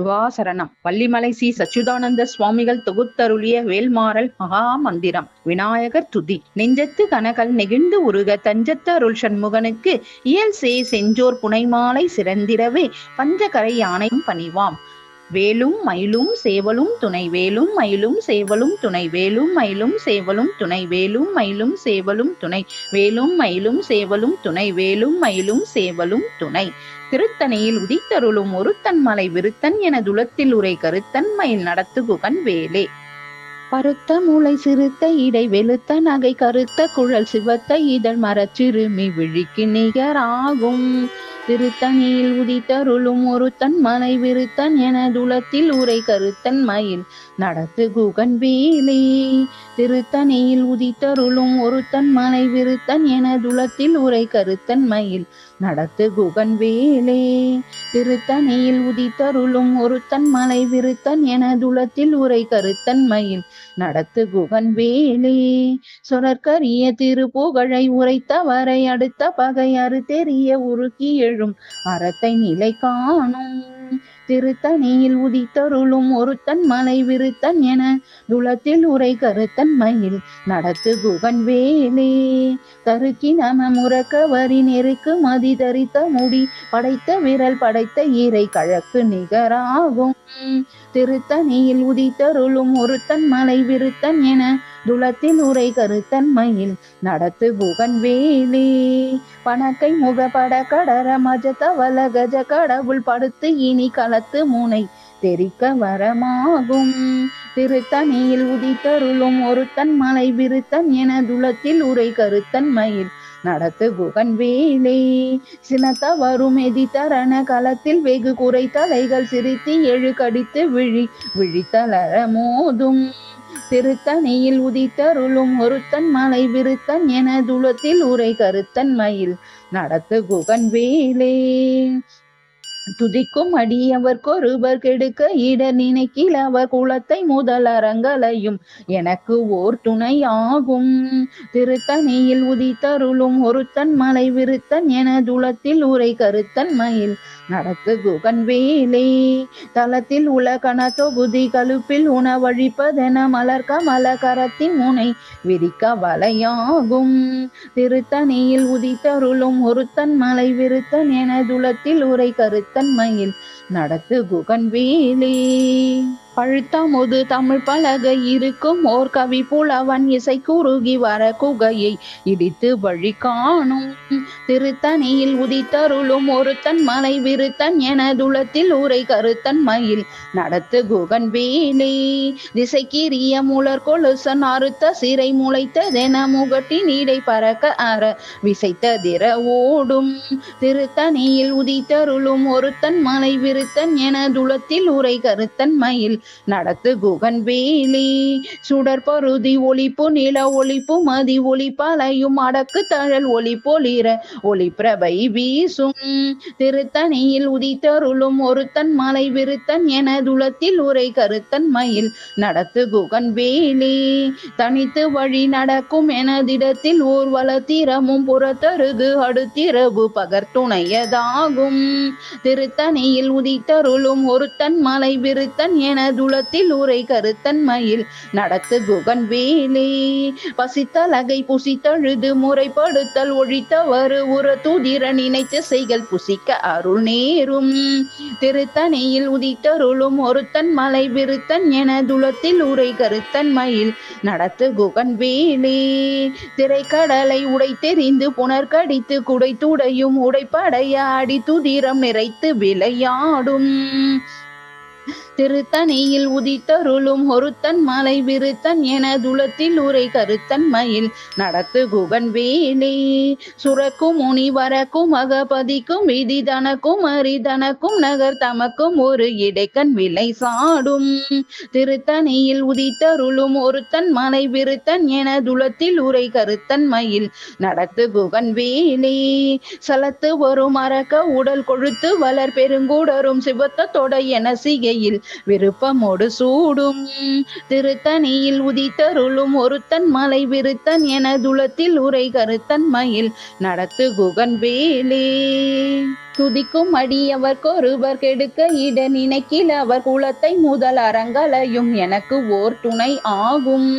வாசரணம் Vallimalai C சச்சுதானந்த சுவாமிகள் தொகுத்தருளிய வேல்மாறல் மகா மந்திரம். விநாயகர் துதி. நெஞ்சத்து கனகல் நெகிழ்ந்து உருக தஞ்சத்த அருள் சண்முகனுக்கு இயல் செஞ்சோர் புனைமாலை சிறந்திரவே பஞ்சகரை யானையும் பணிவாம். வேலும் மயிலும் சேவலும் துணை வேலும் மயிலும் சேவலும் துணை வேலும் மயிலும் சேவலும் துணை வேலும் மயிலும் சேவலும் துணை வேலும் மயிலும் சேவலும் துணை வேலும் மயிலும் சேவலும் துணை. திருத்தணியில் உதித்தருளும் ஒருத்தன் மலை விருத்தன் என துளத்தில் உரை கருத்தன் மயில் நடத்து குகன் வேலே. பருத்த மூளை சிறுத்த இடை வெளுத்த நகை கருத்த குழல் சிவத்த இதழ் மரச்சிறுமி விழிக்கு நிகராகும். திருத்தணியில் உதித்தருளும் ஒருத்தன் மலை விருத்தன் என துளத்தில் உரை கருத்தன் மயில் நடத்து குகன் வேலே. திருத்தணியில் உதித்தருளும் ஒருத்தன் மலை விருத்தன் என துளத்தில் உரை கருத்தன் மயில் நடத்து குகன் வேலே. திருத்தணியில் உதித்தருளும் ஒருத்தன் மலை விருத்தன் என துளத்தில் உரை கருத்தன் மயில் நடத்து குகன் வேலே. சொரற்கரிய திருப்புகழை உரைத்தவரை அடுத்த பகை அறுத்தெறிய உருக்கி எழும் அறத்தை நிலை காணும். திருத்தணியில் உதித்தருளும் ஒருத்தன் மலை விருத்தன் என துளத்தில் உரை கருத்தன் மயில் நடத்து குகன் வேலே. தருக்கி நம முறக்க வரி நெருக்கு மதி தரித்த முடி படைத்த விரல் படைத்த ஈரை கழக்கு நிகராகும். திருத்தணியில் உதித்தருளும் ஒருத்தன் மலை விருத்தன் என துளத்தில் உரை கருத்தன் மயில் நடத்து குகன் வேலே. பணக்கை முகப்பட கடர மஜத வல கஜ கடவுள் படுத்து இனி களத்து முனை தெரிக்க வரமாகும். திருத்தணியில் உதித்தருளும் ஒருத்தன் மலை விருத்தன் என துளத்தில் உரை கருத்தன் மயில் நடத்து குகன் வேலே. சினத்த வரும் எதித்தரண களத்தில் வெகு குறை தலைகள் சிரித்து எழு கடித்து விழித்தளர மோதும். திருத்தணியில் உதித்தருளும் ஒருத்தன் மலை விருத்தன் என துளத்தில் உரை கருத்தன் மயில் நடத்து குகன் வேலே. துதிக்கும் அடியவர் கொருவர் கெடுக்க இடர் நினைக்கில் அவர் குலத்தை முதல் அரங்கலையும் எனக்கு ஓர் துணை ஆகும். திருத்தணியில் உதித்தருளும் ஒருத்தன் மலை விருத்தன் என துளத்தில் உரை கருத்தன் மயில் நடத்து குகன் வேலே. தளத்தில் உலகன தொகுதி கழுப்பில் உணவழிப்பதென மலர்க்க மலகரத்தின் முனை விரிக்க வலையாகும். திருத்தணியில் உதித்தருளும் ஒருத்தன் மலை விருத்தன் என துளத்தில் உரை கருத்தன் மயில் நடத்து குகன் வேலே. பழுத்தமுது தமிழ் பலகை இருக்கும் ஓர் கவி புலவன் இசை குறுகி வர குகையை இடித்து வழி காணும். திருத்தணியில் உதித்தருளும் ஒருத்தன் மலை விருத்தன் என துளத்தில் உரை கருத்தன் மயில் நடத்து குகன் வேலே. திசைக்கிரிய முளர் கொலுசன் அறுத்த சிறை முளைத்ததென முகட்டின் இடை பறக்க அற விசைத்ததிர ஓடும். திருத்தணியில் உதித்தருளும் ஒருத்தன் மலை விருத்தன் என துளத்தில் உரை கருத்தன் மயில் நடத்து குகன் வேலே. சுடர் பருதி ஒளிப்பு நில ஒளிப்பு மதி ஒளிப்பலையும் அடக்கு தழல் ஒளி பொலிர ஒளிப்பிரபை வீசும். திருத்தணியில் உதித்தருளும் ஒருத்தன் மலை விருத்தன் என துளத்தில் உரை கருத்தன் மயில் நடத்து குகன் வேலே. தனித்து வழி நடக்கும் எனதிடத்தில் ஊர்வல திறமும் புறத்தருகு அடுத்திரவு பகர்த்துணையதாகும். திருத்தணியில் உதித்தருளும் ஒருத்தன் மலை விருத்தன் என துளத்தில் உரை கருத்தன் மயில் நடத்து குகன் வேலே. பசித்தலகை புசித்தழுது முறைப்படுத்தல் ஒழித்தவரு உர துதிர நினைத்து செய்கள் புசிக்க அருள் நேரும். திருத்தணியில் உதித்தருளும் ஒருத்தன் மலை விருத்தன் என துளத்தில் உரை கருத்தன் மயில் நடத்து குகன் வேலே. திரைக்கடலை உடை தெரிந்து புனர்கடித்து குடை துடையும் உடைப்படைய அடி துதிரம் நிறைத்து விளையாடும். திருத்தணியில் உதித்தருளும் ஒருத்தன் மலை விருத்தன் என துளத்தில் உரை கருத்தன் மயில் நடத்து குகன் வேலே. சுரக்கும் முனி வரக்கும் அகபதிக்கும் விதி தனக்கும் அரிதனக்கும் நகர் தமக்கும் ஒரு இடைக்கண் விலை சாடும். திருத்தணியில் உதித்தருளும் ஒருத்தன் மலை விருத்தன் என துளத்தில் உரை கருத்தன் மயில் நடத்து குகன் வேலே. சலத்து வரும் அரக்க உடல் கொழுத்து வளர் பெருங்கூடரும் சிவத்த தொடை என சிகையில் விருப்பமோடு சூடும். திருத்தணியில் உதித்தருளும் ஒருத்தன் மலை விருத்தன் என துளத்தில் உரை கருத்தன் மயில் நடத்து குகன் வேலே. துதிக்கும் அடியவர்க்கொருவர் கெடுக்க இட நினைக்கில் அவர் குலத்தை முதல் அரங்கலையும் எனக்கு ஓர் துணை ஆகும்.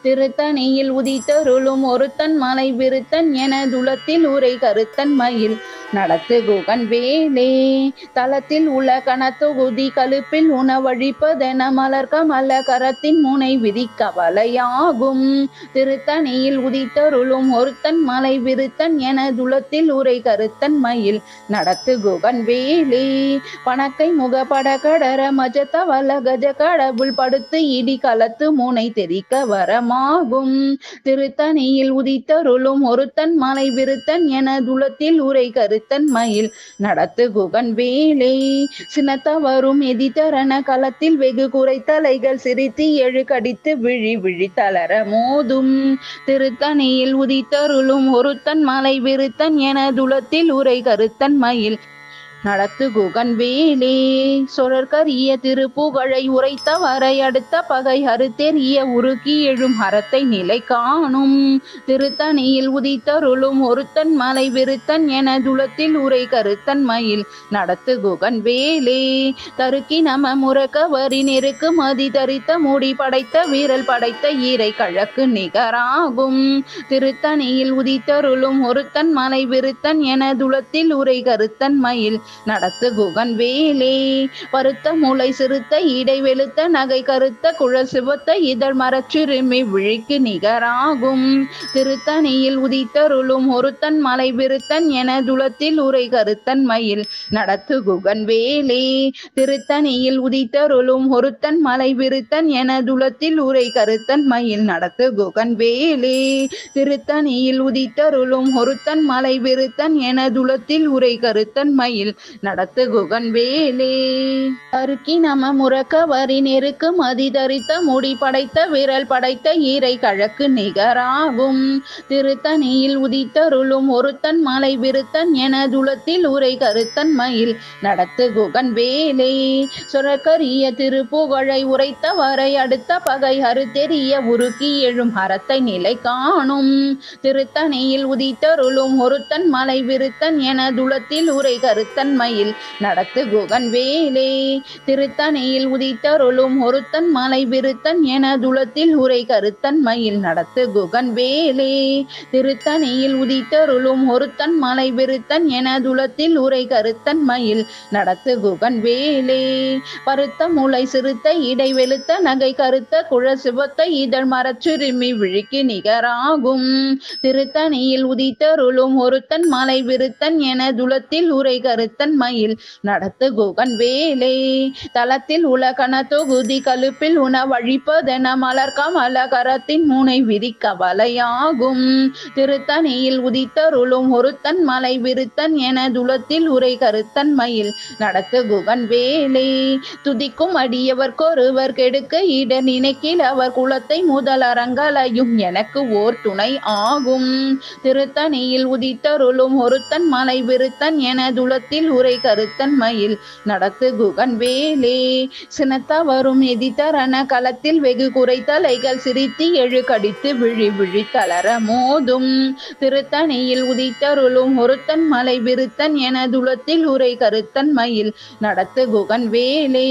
திருத்தணியில் உதித்தருளும் ஒருத்தன் மலை விருத்தன் என துளத்தில் உரை கருத்தன் மயில் நடத்து குகன் வேலே. தளத்தில் உள்ள கணத்தொகுதி கழுப்பில் உணவழிப்பதென மலர் கமல கரத்தின் முனை விதி கவலையாகும். திருத்தணியில் உதித்தருளும் ஒருத்தன் மலை விருத்தன் என துளத்தில் உரை கருத்தன் மயில் நடத்து குகன் வேலே. பணக்கை முகப்பட கடர மஜத்த வல்ல கஜ கடவுள் படுத்து இடி கலத்து முனை தெரிக்க வரமாகும். திருத்தணியில் உதித்தருளும் ஒருத்தன் மலை விருத்தன் என துளத்தில் உரை கருத்தன் மயில் நடத்து குகன் வேலே. சினத்தவரும் எதித்தரன களத்தில் வெகு குறைத்தலைகள் சிரித்து எழு கடித்து விழி விழி தளர மோதும். திருத்தணியில் உதித்தருளும் ஒருத்தன் மலை விருத்தன் என துளத்தில் உரை கருத்தன் மயில் நடத்து குகன் வேலே. சொரற்கரிய திருப்புகழை உரைத்த வரை அடுத்த பகை அறுத்தெறிய உருக்கி எழும் அறத்தை நிலை காணும். திருத்தணியில் உதித்தருளும் ஒருத்தன் மலை விருத்தன் என துளத்தில் உரை கருத்தன் மயில் நடத்து குகன் வேலே. தருக்கி நம முறக்க வரி நெருக்கு மதி தரித்த மூடி படைத்த வீரல் படைத்த ஈரை கழக்கு நிகராகும். திருத்தணியில் உதித்தருளும் ஒருத்தன் மலை விருத்தன் என துளத்தில் உரை கருத்தன் மயில் நடத்து குகன் வேலே. பருத்த மூளை சிறுத்த இடை வெளுத்த நகை கருத்த குழல் சிவத்த இதழ் மரச்சிறுமி விழிக்கு நிகராகும். திருத்தணியில் உதித்தருளும் ஒருத்தன் மலை விருத்தன் என துளத்தில் உரை கருத்தன் மயில் நடத்து குகன் வேலே. திருத்தணியில் உதித்தருளும் ஒருத்தன் மலை விருத்தன் என துளத்தில் உரை கருத்தன் மயில் நடத்து குகன் வேலே. திருத்தணியில் உதித்தருளும் ஒருத்தன் மலை விருத்தன் என துளத்தில் உரை கருத்தன் மயில் நடத்து குகன் வேலே. அருக்கி நம முறக்க வரி நெருக்கு மதி தரித்த முடி படைத்த விரல் படைத்த ஈரை கழக்கு நிகராகும். திருத்தணியில் உதித்தருளும் ஒருத்தன் மலை விருத்தன் என துளத்தில் உரை கருத்தன் மயில் நடத்து குகன் வேலே. சொரக்கரிய திருப்புகழை உரைத்த வரை அடுத்த பகை அறுத்தெறிய உருக்கி எழும் அறத்தை நிலை காணும். திருத்தணியில் உதித்தருளும் ஒருத்தன் மலை விருத்தன் என துளத்தில் உரை கருத்தன் மயில் நடத்து குகன் வேலே. திருத்தணியில் உதித்தருளும் ஒருத்தன் மலை விருத்தன் என துளத்தில் உரை கருத்தன் மயில் நடத்து குகன் வேலே. திருத்தணியில் உதித்தருளும் ஒருத்தன் மலை விருத்தன் என துளத்தில் உரை கருத்தன் மயில் நடத்து குகன் வேலே. பருத்த முளை சிறுத்த இடை வெளுத்த நகை கருத்த குழல் சிவத்த இதழ் மரச்சிறுமி விழிக்கு நிகராகும். திருத்தணியில் உதித்தருளும் ஒருத்தன் மலை விருத்தன் என துளத்தில் உரை கருத்தன் மயில் நடத்து குகன் வேலே. தளத்தில் உலகன தொகுதி கழுப்பில் உணவழிப்பதென மலர் கமல கரத்தின் முனை விதி கவலையாகும். திருத்தணியில் உதித்தருளும் ஒருத்தன் மலை விருத்தன் என துளத்தில் உரை கருத்தன் மயில் நடத்து குகன் வேலே. துதிக்கும் அடியவர்க்கொருவர் கெடுக்க இட நினைக்கில் அவர் குலத்தை முதல் அரங்கலையும் எனக்கு ஓர் துணை ஆகும். திருத்தணியில் உதித்தருளும் ஒருத்தன் மலை விருத்தன் என துளத்தில் உரை கருத்தன் மயில் நடத்து குகன் வேலே. சினத்தவரும் எதித்தரன களத்தில் வெகு குறைத்தலைகள் சிரித்து எழு கடித்து விழி விழி தளர மோதும். திருத்தணியில் உதித்தருளும் ஒருத்தன் மலை விருத்தன் என துளத்தில் உரை கருத்தன் மயில் நடத்து குகன் வேலே.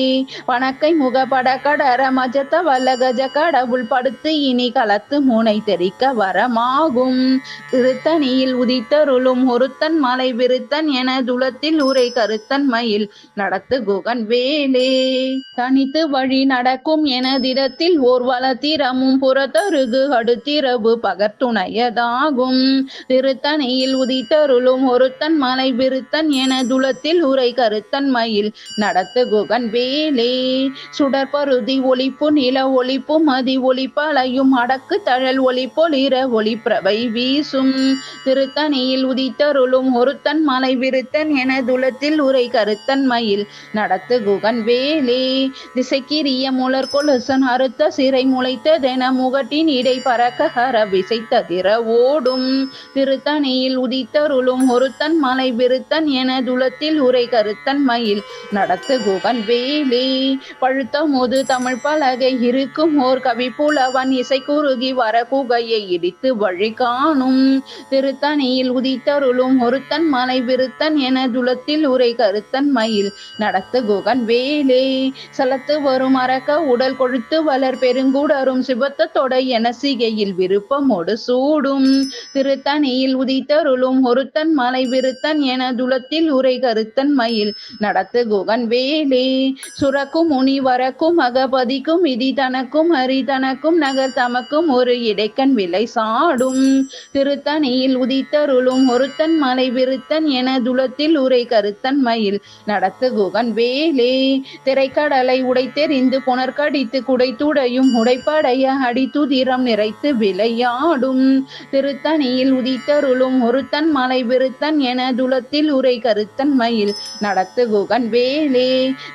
பணக்கை முகப்பட கடர மஜத்த வல்ல கஜ கடவுள் படுத்து இனி களத்து முனை தெரிக்க வரமாகும். திருத்தணியில் உதித்தருளும் ஒருத்தன் மலை விருத்தன் என துளத்தில் உரை கருத்தன் மயில் நடத்து குகன் வேலே. தனித்து வழி நடக்கும் எனதிடத்தில் ஓர் வளத்திரமும் புறத்தருகு அடுத்திரவு பகர்த்துணையதாகும். திருத்தணியில் உதித்தருளும் ஒருத்தன் மலை விருத்தன் என துளத்தில் உரை கருத்தன் மயில் நடத்து குகன் வேலே. சுடற்பருதி ஒளிப்பு நில ஒளிப்பு மதி ஒளிப்பலையும் அடக்கு தழல் ஒளிப்பொளிர ஒளிப்பிரவை வீசும். திருத்தணியில் உதித்தருளும் ஒருத்தன் மலை விருத்தன் என துளத்தில் உரை கருத்தன் மயில் நடத்து குகன் வேலே. திசைக்கிரிய முளர் கொலுசன் அறுத்த சிறை முளைத்ததென முகட்டின் இடை பறக்க ஹர விசைத்ததிர ஓடும். திருத்தணியில் உதித்தருளும் ஒருத்தன் மலை விருத்தன் என துளத்தில் உரை கருத்தன் மயில் நடத்து குகன் வேலே. பழுத்த முது தமிழ் பலகை இருக்கும் ஓர் கவிப்புலவன் இசை குறுகி வர குகையை இடித்து வழி காணும். திருத்தணியில் உதித்தருளும் ஒருத்தன் மலை விருத்தன் என துளத்தில் துலத்தில் உரை கருத்தன் மயில் நடத்து குகன் வேலே சலத்து வரும் அரக்க உடல் கொழுத்து வளர் பெருங்குடரும் சிவத்த தொடை என சிகையில் விருப்பமோடு சூடும் திருத்தணியில் உதித்தருளும் ஒருத்தன் மலை விருத்தன் என துலத்தில் உரை கருத்தன் மயில் நடத்து குகன் வேலே சுரக்கும் முனி வரக்கும் அகபதிக்கும் இதி தனக்கும் ஹரி தனக்கும் நகர் தமக்கும் ஒரு இடைக்கண் விலை சாடும் திருத்தணியில் உதித்தருளும் ஒருத்தன் மலை விருத்தன் என துலத்தில் உரை கருத்தன் மயில் நடத்து குகன் வேலே திரைக்கடலை உடைத்தெறிந்து புனர்கடித்து குடைத்துடையும் உடைப்படைய அடித்துதிரம் நிறைத்து விளையாடும் திருத்தணியில் உதித்தருளும் ஒருத்தன் மலை விருத்தன் என துலத்தில் உரை கருத்தன் மயில் நடத்து குகன் வேலே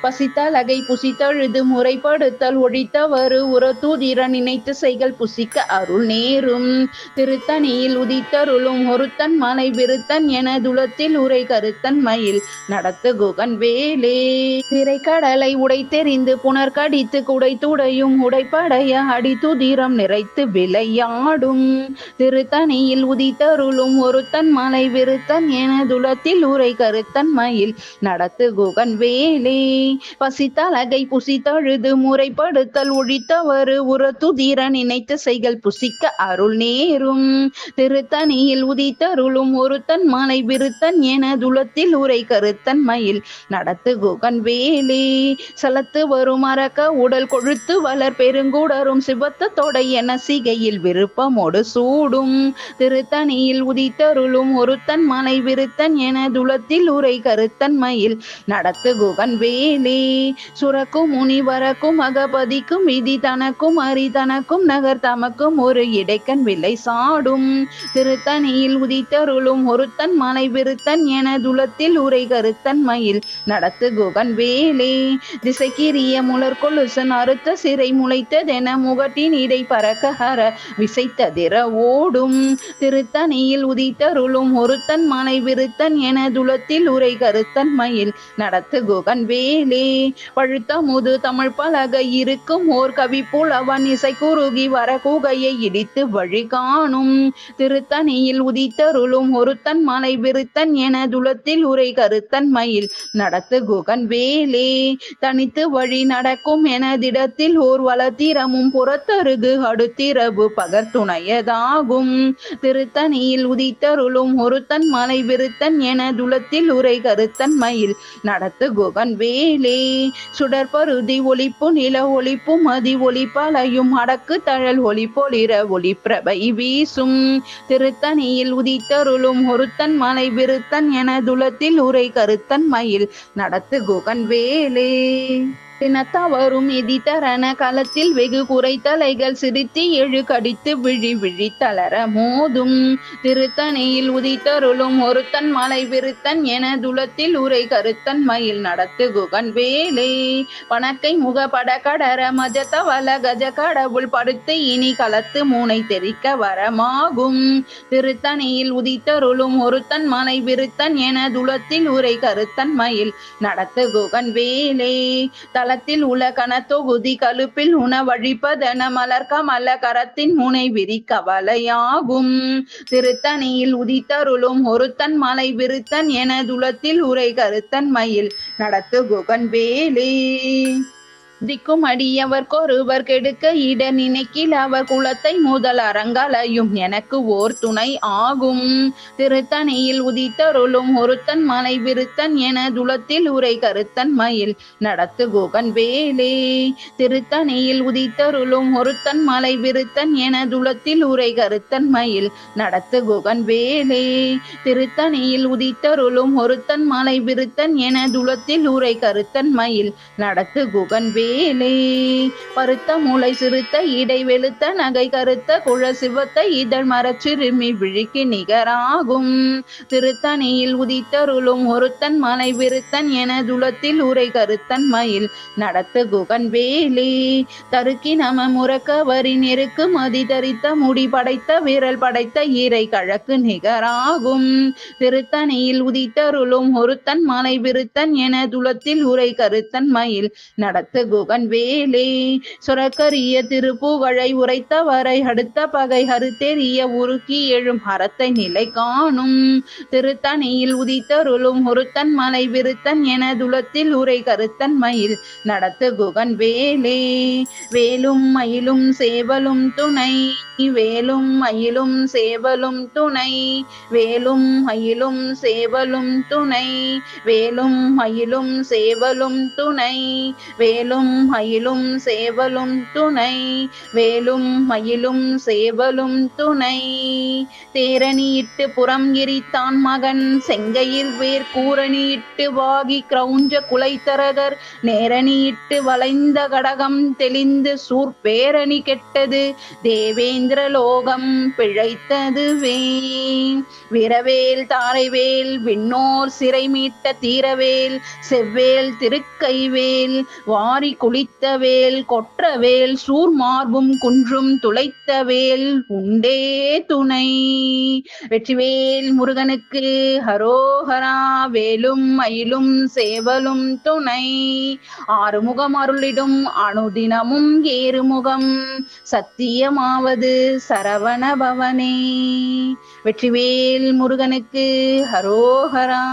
பசித்தலகை புசித்தழுது முறைப்படுத்தல் ஒழித்தவரு உரத்தூதிர நினைத்து செய்கள் புசிக்க அருள் நேரும் திருத்தணியில் உதித்தருளும் ஒருத்தன் மலை விருத்தன் என துலத்தில் உரை கருத்தன் மயில் நடத்து குகன் வேலே திரைக்கடலை உடைத்தெறிந்து புனர்கடித்து குடைத்துடையும் உடைப்படைய அடித்துதிரம் நிறைத்து விளையாடும் திருத்தணியில் உதித்தருளும் ஒருத்தன் மலை விருத்தன் என துலத்தில் உரை கருத்தன் மயில் நடத்து குகன் வேலே பசித்தலகை புசித்தழுது முறைப்படுத்தல் ஒழித்தவரு உரத்துதிர நினைத்து செய்கள் புசிக்க அருள் நேரும் திருத்தணியில் உதித்தருளும் ஒருத்தன் மலை விருத்தன் என துலத்தில் உரை கருத்தன் மயில் நடத்து குகன் வேலே சலத்து வரும் அரக்க உடல் கொழுத்து வளர் பெருங்குடரும் சிவத்த தொடை என சிகையில் விருப்பமோடு சூடும் திருத்தணியில் உதித்தருளும் ஒருத்தன் மலை விருத்தன் என துலத்தில் உரை கருத்தன் மயில் நடத்து குகன் வேலே சுரக்கும் முனி வரக்கும் அகபதிக்கும் விதி தனக்கும் ஹரி தனக்கும் நகர் தமக்கும் ஒரு இடைக்கண் விலை சாடும் திருத்தணியில் உதித்தருளும் ஒருத்தன் மலை விருத்தன் என துலத்தில் உரை கருத்தன் மயில் நடத்து குகன் வேலே திசைக்கிரிய முளர் கொலுசன் அறுத்த சிறை முளைத்ததென முகட்டின் இடை பறக்க ஹர விசைத்ததிர ஓடும் திருத்தணியில் உதித்தருளும் ஒருத்தன் மலை விருத்தன் என துலத்தில் உரை கருத்தன் மயில் நடத்து குகன் வேலே பழுத்த முது தமிழ் பலக இருக்கும் ஓர் கவி போல் அவன் இசை குறுகி வர கூகையை இடித்து வழி காணும் திருத்தணியில் உதித்தருளும் ஒருத்தன் மலை விருத்தன் என துலத்தில் உரை கருத்தன் மயில் நடத்து குகன் வேலே தனித்து வழி நடக்கும் எனதிடத்தில் ஓர் வளத்திரமும் புறத்தருகு அடுத்திரவு பகர்த்துணையதாகும் திருத்தணியில் உதித்தருளும் ஒருத்தன் மலை விருத்தன் என துலத்தில் உரை கருத்தன் மயில் நடத்து குகன் வேலே சுடற்பருதி ஒளிப்பு நில ஒளிப்பு மதி ஒளிப்பலையும் அடக்கு தழல் ஒளிப்பொளிர ஒளிப்பிரபை வீசும் திருத்தணியில் உதித்தருளும் ஒருத்தன் மலை விருத்தன் என துலத்தில் உரை கருத்தன் மயில் நடத்து குகன் வேலே தினத்தவரும் எதித்தரன களத்தில் வெகு குறைத்தலைகள் சிரித்து எழு கடித்து விழி விழி தளர மோதும் திருத்தணியில் உதித்தருளும் ஒருத்தன் மலை விருத்தன் என துலத்தில் உரை கருத்தன் மயில் நடத்து குகன் வேலே பணக்கை முகப்பட கடர மஜத்தவல கஜ கடவுள் படுத்து இனி களத்து மூனை தெரிக்க வரமாகும் திருத்தணியில் உதித்தருளும் ஒருத்தன் மலை விருத்தன் என துலத்தில் உரை கருத்தன் மயில் நடத்து குகன் வேலே தளத்தில் உல கனத்தொகுதி கழுப்பில் உணவழிப்பதென மலர்க்க மல்ல கரத்தின் முனை விரி கவலையாகும் திருத்தணியில் உதித்தருளும் ஒருத்தன் மலை விருத்தன் என துலத்தில் உரை கருத்தன் மயில் நடத்து குகன் வேலே திக்கும் அடியவர்க்கொருவர் கெடுக்க இட நினைக்கில் அவர் குலத்தை முதல் அரங்கலையும் எனக்கு ஓர் துணை ஆகும் திருத்தணியில் உதித்தருளும் ஒருத்தன் மலை விருத்தன் என துலத்தில் உரை கருத்தன் மயில் நடத்து குகன் வேலே திருத்தணியில் உதித்தருளும் ஒருத்தன் மலை விருத்தன் என துலத்தில் உரை கருத்தன் மயில் நடத்து குகன் வேலே திருத்தணியில் உதித்தருளும் ஒருத்தன் மலை விருத்தன் என துலத்தில் உரை கருத்தன் மயில் நடத்து குகன் வேலே பருத்த மூளை சிறுத்த இடை வெளுத்த நகை கருத்த குழ சிவத்த இதழ் மரச்சிறுமி விழிக்கு நிகராகும் திருத்தணியில் உதித்தருளும் ஒருத்தன் மலை விருத்தன் என துலத்தில் உரை கருத்தன் மயில் நடத்து குகன் வேலே தருக்கி நம முறக்க வரி நெருக்கு மதி தரித்த முடி படைத்த விரல் படைத்த ஈரை கழக்கு நிகராகும் திருத்தணியில் உதித்தருளும் ஒருத்தன் மலை விருத்தன் என துலத்தில் உரை கருத்தன் மயில் நடத்து குகன் வேலே. சுரக்கரிய திருப்புகழை உரைத்தவரை அடுத்த பகை அறுத்தெறிய உருக்கி எழும் அறத்தை நிலை காணும் திருத்தணியில் உதித்தருளும் ஒருத்தன் மலை விருத்தன் என துளத்தில் உரை கருத்தன் மயில் நடத்து குகன் வேலே. வேலும் மயிலும் சேவலும் துணை, வேலும் மயிலும் சேவலும் துணை, வேலும் மயிலும் சேவலும் துணை, வேலும் மயிலும் சேவலும் துணை, வேலும் மயிலும் சேவலும் துணை, வேலும் மயிலும் சேவலும் துணை. தேரணியிட்டு புறம் எரித்தான் மகன் செங்கையில் வேர் கூரணியிட்டு வாகி கிரௌஞ்ச குலைத்தரகர் நேரணியிட்டு வளைந்த கடகம் தெளிந்து சூர்பேரணி கெட்டது தேவேந்திர லோகம் பிழைத்ததுவே. விரவேல் தாரைவேல் விண்ணோர் சிறை மீட்ட தீரவேல் செவ்வேல் திருக்கைவேல் வாரி குளித்தவேல் கொற்றவேல் சூர்மார்பும் குன்றும் துளைத்தவேல் உண்டே துணை. வெற்றிவேல் முருகனுக்கு ஹரோஹரா. வேலும் மயிலும் சேவலும் துணை. ஆறுமுகம் அருளிடும் அனுதினமும் ஏறுமுகம் சத்தியமாவது சரவண பவனே. வெற்றிவேல் முருகனுக்கு ஹரோஹரா.